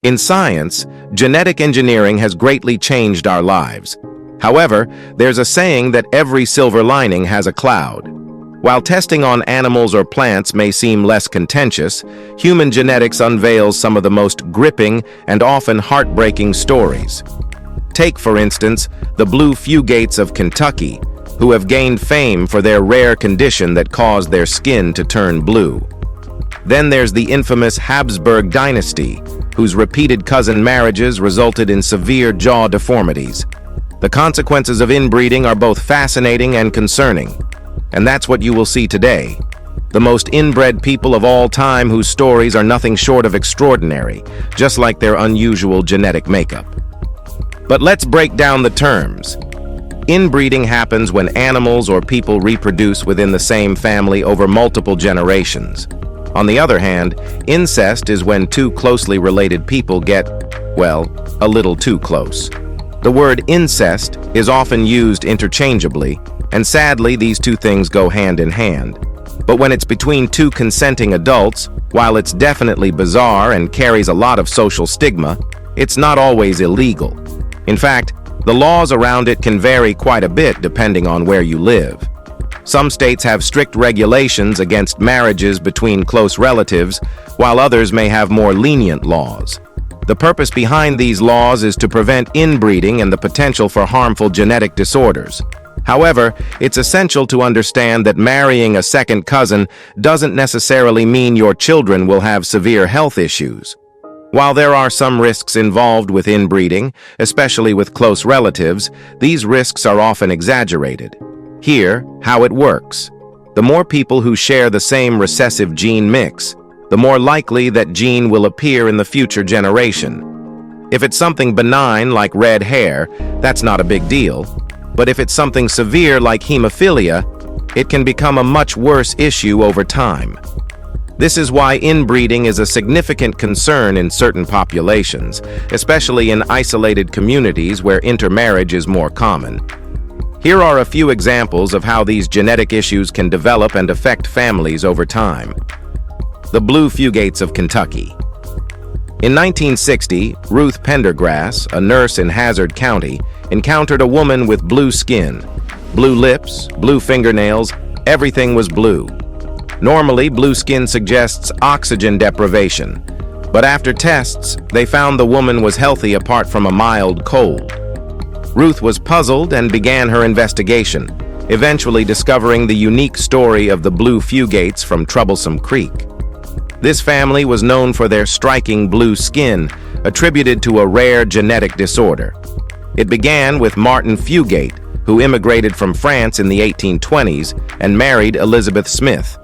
In science, genetic engineering has greatly changed our lives. However, there's a saying that every silver lining has a cloud. While testing on animals or plants may seem less contentious, human genetics unveils some of the most gripping and often heartbreaking stories. Take, for instance, the Blue Fugates of Kentucky, who have gained fame for their rare condition that caused their skin to turn blue. Then there's the infamous Habsburg Dynasty, whose repeated cousin marriages resulted in severe jaw deformities. The consequences of inbreeding are both fascinating and concerning. And that's what you will see today. The most inbred people of all time whose stories are nothing short of extraordinary, just like their unusual genetic makeup. But let's break down the terms. Inbreeding happens when animals or people reproduce within the same family over multiple generations. On the other hand, incest is when two closely related people get, well, a little too close. The word incest is often used interchangeably, and sadly these two things go hand in hand. But when it's between two consenting adults, while it's definitely bizarre and carries a lot of social stigma, it's not always illegal. In fact, the laws around it can vary quite a bit depending on where you live. Some states have strict regulations against marriages between close relatives, while others may have more lenient laws. The purpose behind these laws is to prevent inbreeding and the potential for harmful genetic disorders. However, it's essential to understand that marrying a second cousin doesn't necessarily mean your children will have severe health issues. While there are some risks involved with inbreeding, especially with close relatives, these risks are often exaggerated. Here, how it works. The more people who share the same recessive gene mix, the more likely that gene will appear in the future generation. If it's something benign like red hair, that's not a big deal. But if it's something severe like hemophilia, it can become a much worse issue over time. This is why inbreeding is a significant concern in certain populations, especially in isolated communities where intermarriage is more common. Here are a few examples of how these genetic issues can develop and affect families over time. The Blue Fugates of Kentucky. In 1960, Ruth Pendergrass, a nurse in Hazard County, encountered a woman with blue skin. Blue lips, blue fingernails, everything was blue. Normally, blue skin suggests oxygen deprivation, but after tests, they found the woman was healthy apart from a mild cold. Ruth was puzzled and began her investigation, eventually discovering the unique story of the Blue Fugates from Troublesome Creek. This family was known for their striking blue skin, attributed to a rare genetic disorder. It began with Martin Fugate, who immigrated from France in the 1820s and married Elizabeth Smith.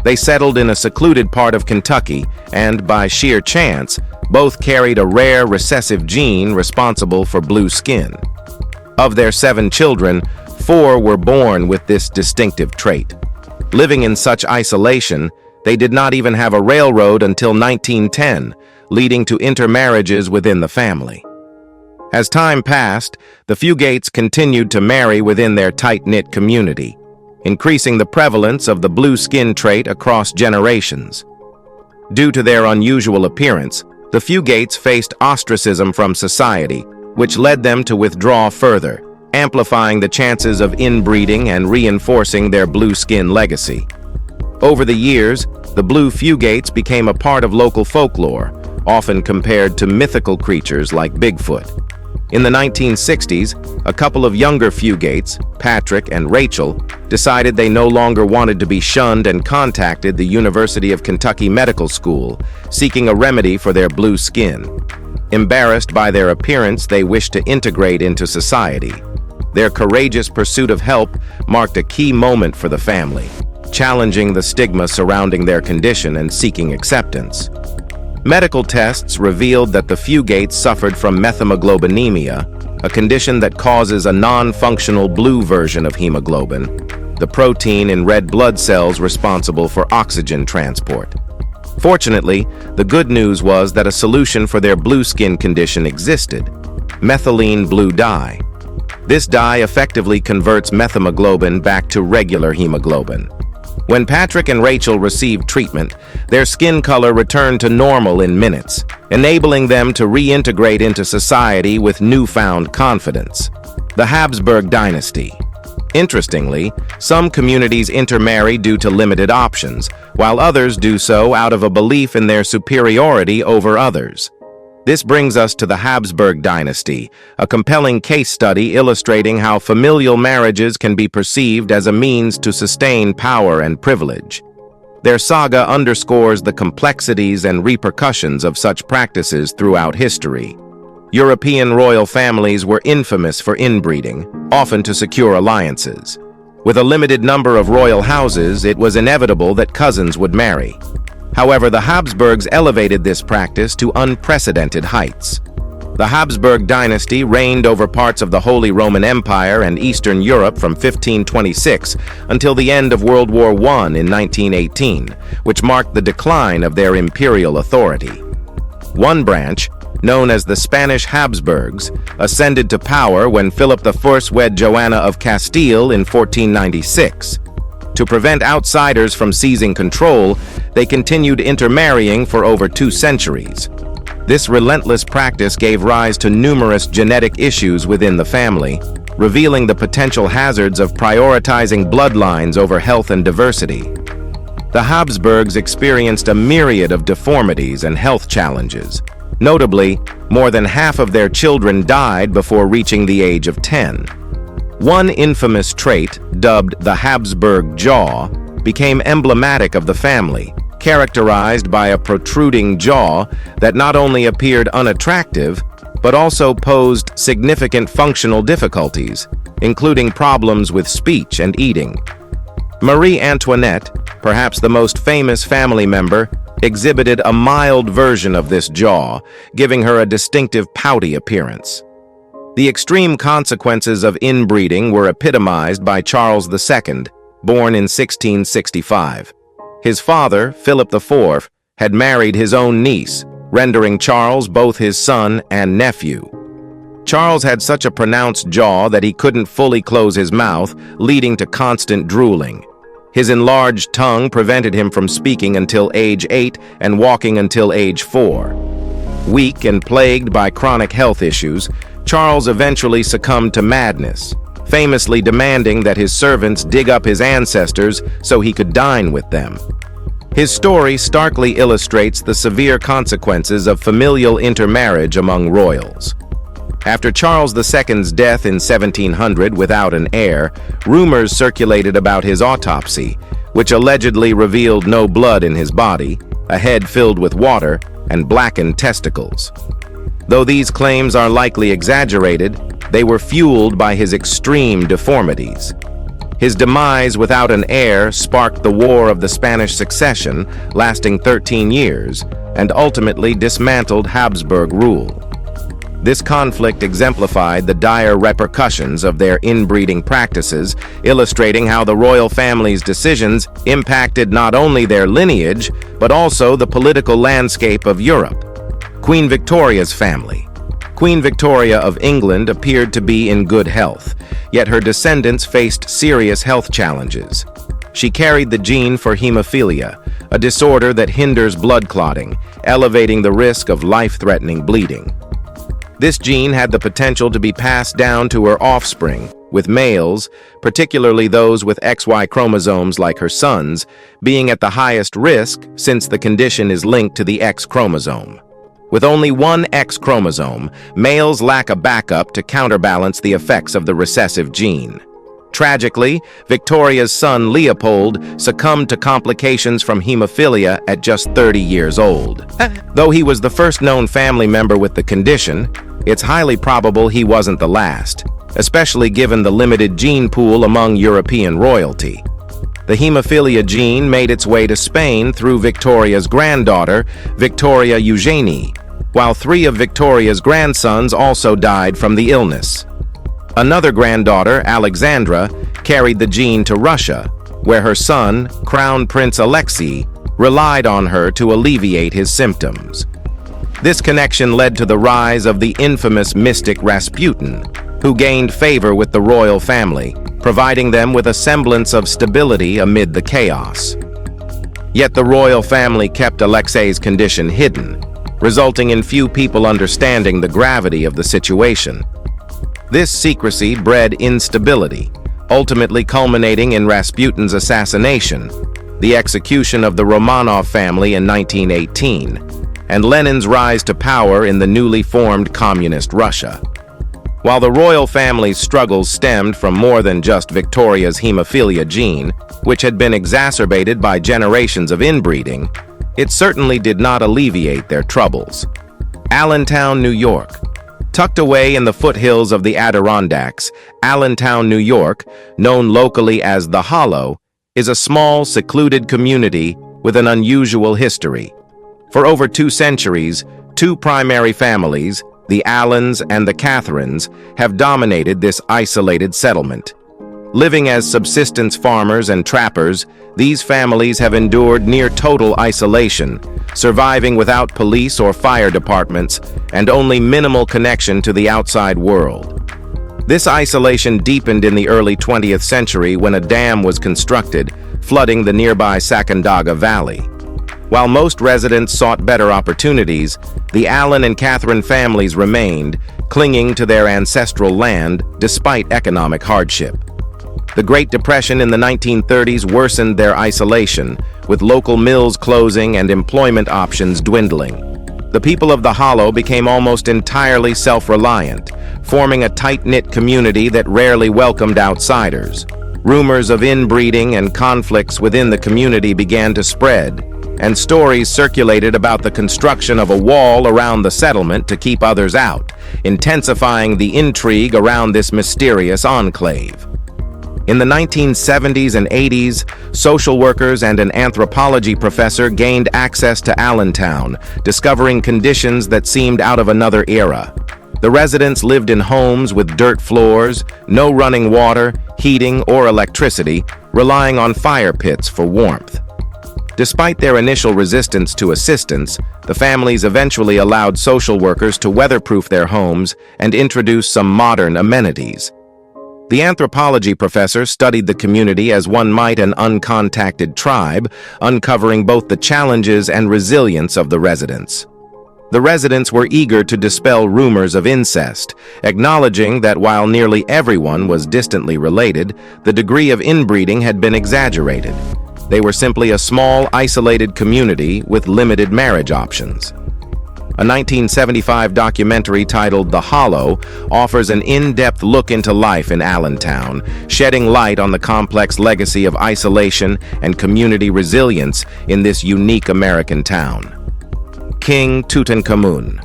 They settled in a secluded part of Kentucky, and by sheer chance, both carried a rare recessive gene responsible for blue skin. Of their 7 children, 4 were born with this distinctive trait. Living in such isolation, they did not even have a railroad until 1910, leading to intermarriages within the family. As time passed, the Fugates continued to marry within their tight-knit community, increasing the prevalence of the blue skin trait across generations. Due to their unusual appearance, the Fugates faced ostracism from society, which led them to withdraw further, amplifying the chances of inbreeding and reinforcing their blue skin legacy. Over the years, the Blue Fugates became a part of local folklore, often compared to mythical creatures like Bigfoot. In the 1960s, a couple of younger Fugates, Patrick and Rachel, decided they no longer wanted to be shunned and contacted the University of Kentucky Medical School, seeking a remedy for their blue skin. Embarrassed by their appearance, they wished to integrate into society. Their courageous pursuit of help marked a key moment for the family, challenging the stigma surrounding their condition and seeking acceptance. Medical tests revealed that the Fugates suffered from methemoglobinemia, a condition that causes a non-functional blue version of hemoglobin, the protein in red blood cells responsible for oxygen transport. Fortunately, the good news was that a solution for their blue skin condition existed: methylene blue dye. This dye effectively converts methemoglobin back to regular hemoglobin. When Patrick and Rachel received treatment, their skin color returned to normal in minutes, enabling them to reintegrate into society with newfound confidence. The Habsburg Dynasty. Interestingly, some communities intermarry due to limited options, while others do so out of a belief in their superiority over others. This brings us to the Habsburg Dynasty, a compelling case study illustrating how familial marriages can be perceived as a means to sustain power and privilege. Their saga underscores the complexities and repercussions of such practices throughout history. European royal families were infamous for inbreeding, often to secure alliances. With a limited number of royal houses, it was inevitable that cousins would marry. However, the Habsburgs elevated this practice to unprecedented heights. The Habsburg Dynasty reigned over parts of the Holy Roman Empire and Eastern Europe from 1526 until the end of World War I in 1918, which marked the decline of their imperial authority. One branch, known as the Spanish Habsburgs, ascended to power when Philip I wed Joanna of Castile in 1496. To prevent outsiders from seizing control, they continued intermarrying for over 2 centuries. This relentless practice gave rise to numerous genetic issues within the family, revealing the potential hazards of prioritizing bloodlines over health and diversity. The Habsburgs experienced a myriad of deformities and health challenges. Notably, more than half of their children died before reaching the age of 10. One infamous trait, dubbed the Habsburg jaw, became emblematic of the family, characterized by a protruding jaw that not only appeared unattractive, but also posed significant functional difficulties, including problems with speech and eating. Marie Antoinette, perhaps the most famous family member, exhibited a mild version of this jaw, giving her a distinctive pouty appearance. The extreme consequences of inbreeding were epitomized by Charles II, born in 1665. His father, Philip IV, had married his own niece, rendering Charles both his son and nephew. Charles had such a pronounced jaw that he couldn't fully close his mouth, leading to constant drooling. His enlarged tongue prevented him from speaking until age 8 and walking until age 4. Weak and plagued by chronic health issues, Charles eventually succumbed to madness, famously demanding that his servants dig up his ancestors so he could dine with them. His story starkly illustrates the severe consequences of familial intermarriage among royals. After Charles II's death in 1700 without an heir, rumors circulated about his autopsy, which allegedly revealed no blood in his body, a head filled with water, and blackened testicles. Though these claims are likely exaggerated, they were fueled by his extreme deformities. His demise without an heir sparked the War of the Spanish Succession, lasting 13 years, and ultimately dismantled Habsburg rule. This conflict exemplified the dire repercussions of their inbreeding practices, illustrating how the royal family's decisions impacted not only their lineage, but also the political landscape of Europe. Queen Victoria's family. Queen Victoria of England appeared to be in good health, yet her descendants faced serious health challenges. She carried the gene for hemophilia, a disorder that hinders blood clotting, elevating the risk of life-threatening bleeding. This gene had the potential to be passed down to her offspring, with males, particularly those with XY chromosomes like her sons, being at the highest risk since the condition is linked to the X chromosome. With only one X chromosome, males lack a backup to counterbalance the effects of the recessive gene. Tragically, Victoria's son Leopold succumbed to complications from hemophilia at just 30 years old. Though he was the first known family member with the condition, it's highly probable he wasn't the last, especially given the limited gene pool among European royalty. The hemophilia gene made its way to Spain through Victoria's granddaughter, Victoria Eugenie, while 3 of Victoria's grandsons also died from the illness. Another granddaughter, Alexandra, carried the gene to Russia, where her son, Crown Prince Alexei, relied on her to alleviate his symptoms. This connection led to the rise of the infamous mystic Rasputin, who gained favor with the royal family, providing them with a semblance of stability amid the chaos. Yet the royal family kept Alexei's condition hidden, resulting in few people understanding the gravity of the situation. This secrecy bred instability, ultimately culminating in Rasputin's assassination, the execution of the Romanov family in 1918, and Lenin's rise to power in the newly formed communist Russia. While the royal family's struggles stemmed from more than just Victoria's hemophilia gene, which had been exacerbated by generations of inbreeding, it certainly did not alleviate their troubles. Allentown, New York. Tucked away in the foothills of the Adirondacks, Allentown, New York, known locally as The Hollow, is a small, secluded community with an unusual history. For over 2 centuries, 2 primary families, the Allens and the Catherines, have dominated this isolated settlement. Living as subsistence farmers and trappers, these families have endured near total isolation, surviving without police or fire departments and only minimal connection to the outside world. This isolation deepened in the early 20th century when a dam was constructed, flooding the nearby Sacandaga Valley. While most residents sought better opportunities, the Allen and Catherine families remained, clinging to their ancestral land despite economic hardship. The Great Depression in the 1930s worsened their isolation, with local mills closing and employment options dwindling. The people of the Hollow became almost entirely self-reliant, forming a tight-knit community that rarely welcomed outsiders. Rumors of inbreeding and conflicts within the community began to spread, and stories circulated about the construction of a wall around the settlement to keep others out, intensifying the intrigue around this mysterious enclave. In the 1970s and 80s, social workers and an anthropology professor gained access to Allentown, discovering conditions that seemed out of another era. The residents lived in homes with dirt floors, no running water, heating, or electricity, relying on fire pits for warmth. Despite their initial resistance to assistance, the families eventually allowed social workers to weatherproof their homes and introduce some modern amenities. The anthropology professor studied the community as one might an uncontacted tribe, uncovering both the challenges and resilience of the residents. The residents were eager to dispel rumors of incest, acknowledging that while nearly everyone was distantly related, the degree of inbreeding had been exaggerated. They were simply a small, isolated community with limited marriage options. A 1975 documentary titled The Hollow offers an in-depth look into life in Allentown, shedding light on the complex legacy of isolation and community resilience in this unique American town. King Tutankhamun.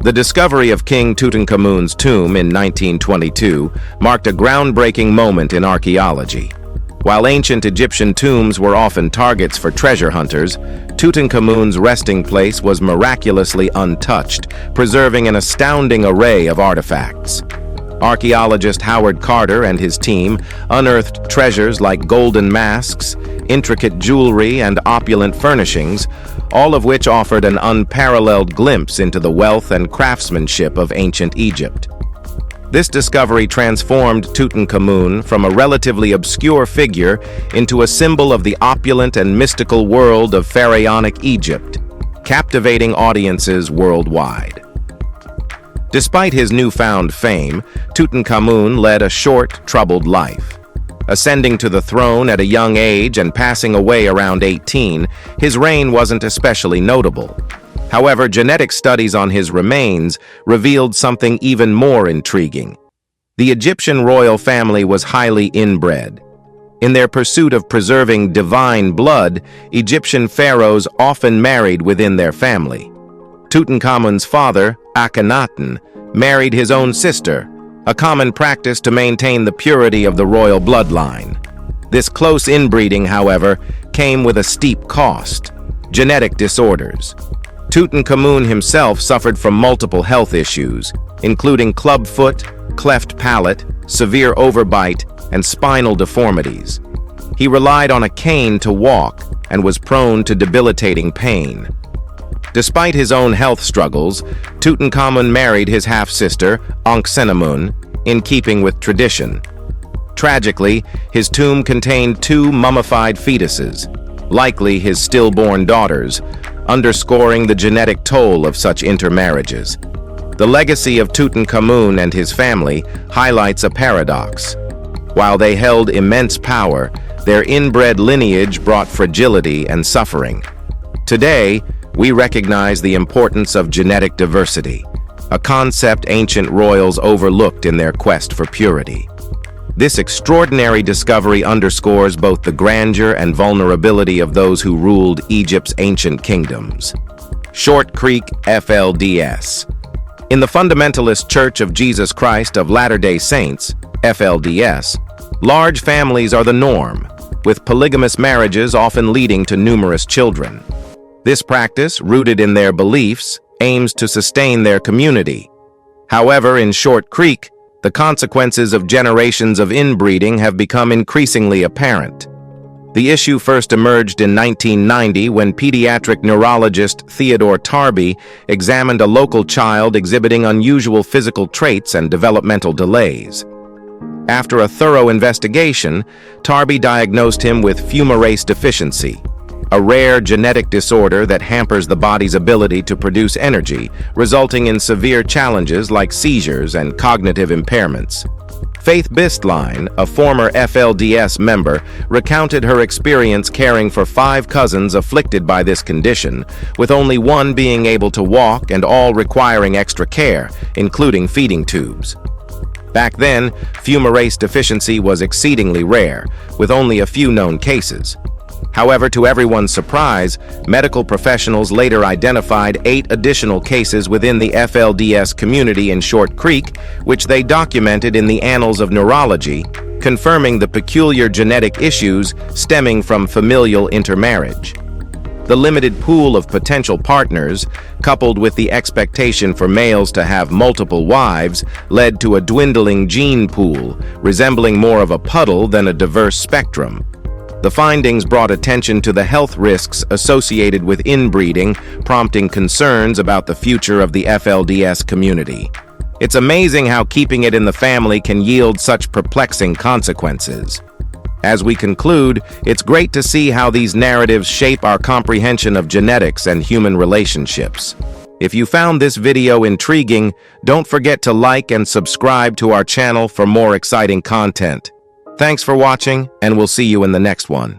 The discovery of King Tutankhamun's tomb in 1922 marked a groundbreaking moment in archaeology. While ancient Egyptian tombs were often targets for treasure hunters, Tutankhamun's resting place was miraculously untouched, preserving an astounding array of artifacts. Archaeologist Howard Carter and his team unearthed treasures like golden masks, intricate jewelry, and opulent furnishings, all of which offered an unparalleled glimpse into the wealth and craftsmanship of ancient Egypt. This discovery transformed Tutankhamun from a relatively obscure figure into a symbol of the opulent and mystical world of pharaonic Egypt, captivating audiences worldwide. Despite his newfound fame, Tutankhamun led a short, troubled life. Ascending to the throne at a young age and passing away around 18, his reign wasn't especially notable. However, genetic studies on his remains revealed something even more intriguing. The Egyptian royal family was highly inbred. In their pursuit of preserving divine blood, Egyptian pharaohs often married within their family. Tutankhamun's father, Akhenaten, married his own sister, a common practice to maintain the purity of the royal bloodline. This close inbreeding, however, came with a steep cost: genetic disorders. Tutankhamun himself suffered from multiple health issues, including clubfoot, cleft palate, severe overbite, and spinal deformities. He relied on a cane to walk and was prone to debilitating pain. Despite his own health struggles, Tutankhamun married his half-sister, Ankhesenamun, in keeping with tradition. Tragically, his tomb contained 2 mummified fetuses, likely his stillborn daughters, underscoring the genetic toll of such intermarriages. The legacy of Tutankhamun and his family highlights a paradox. While they held immense power, their inbred lineage brought fragility and suffering. Today, we recognize the importance of genetic diversity, a concept ancient royals overlooked in their quest for purity. This extraordinary discovery underscores both the grandeur and vulnerability of those who ruled Egypt's ancient kingdoms. Short Creek FLDS. In the Fundamentalist Church of Jesus Christ of Latter-day Saints, FLDS, large families are the norm, with polygamous marriages often leading to numerous children. This practice, rooted in their beliefs, aims to sustain their community. However, in Short Creek, the consequences of generations of inbreeding have become increasingly apparent. The issue first emerged in 1990 when pediatric neurologist Theodore Tarby examined a local child exhibiting unusual physical traits and developmental delays. After a thorough investigation, Tarby diagnosed him with fumarase deficiency, a rare genetic disorder that hampers the body's ability to produce energy, resulting in severe challenges like seizures and cognitive impairments. Faith Bistline, a former FLDS member, recounted her experience caring for 5 cousins afflicted by this condition, with only one being able to walk and all requiring extra care, including feeding tubes. Back then, fumarase deficiency was exceedingly rare, with only a few known cases. However, to everyone's surprise, medical professionals later identified 8 additional cases within the FLDS community in Short Creek, which they documented in the Annals of Neurology, confirming the peculiar genetic issues stemming from familial intermarriage. The limited pool of potential partners, coupled with the expectation for males to have multiple wives, led to a dwindling gene pool, resembling more of a puddle than a diverse spectrum. The findings brought attention to the health risks associated with inbreeding, prompting concerns about the future of the FLDS community. It's amazing how keeping it in the family can yield such perplexing consequences. As we conclude, it's great to see how these narratives shape our comprehension of genetics and human relationships. If you found this video intriguing, don't forget to like and subscribe to our channel for more exciting content. Thanks for watching, and we'll see you in the next one.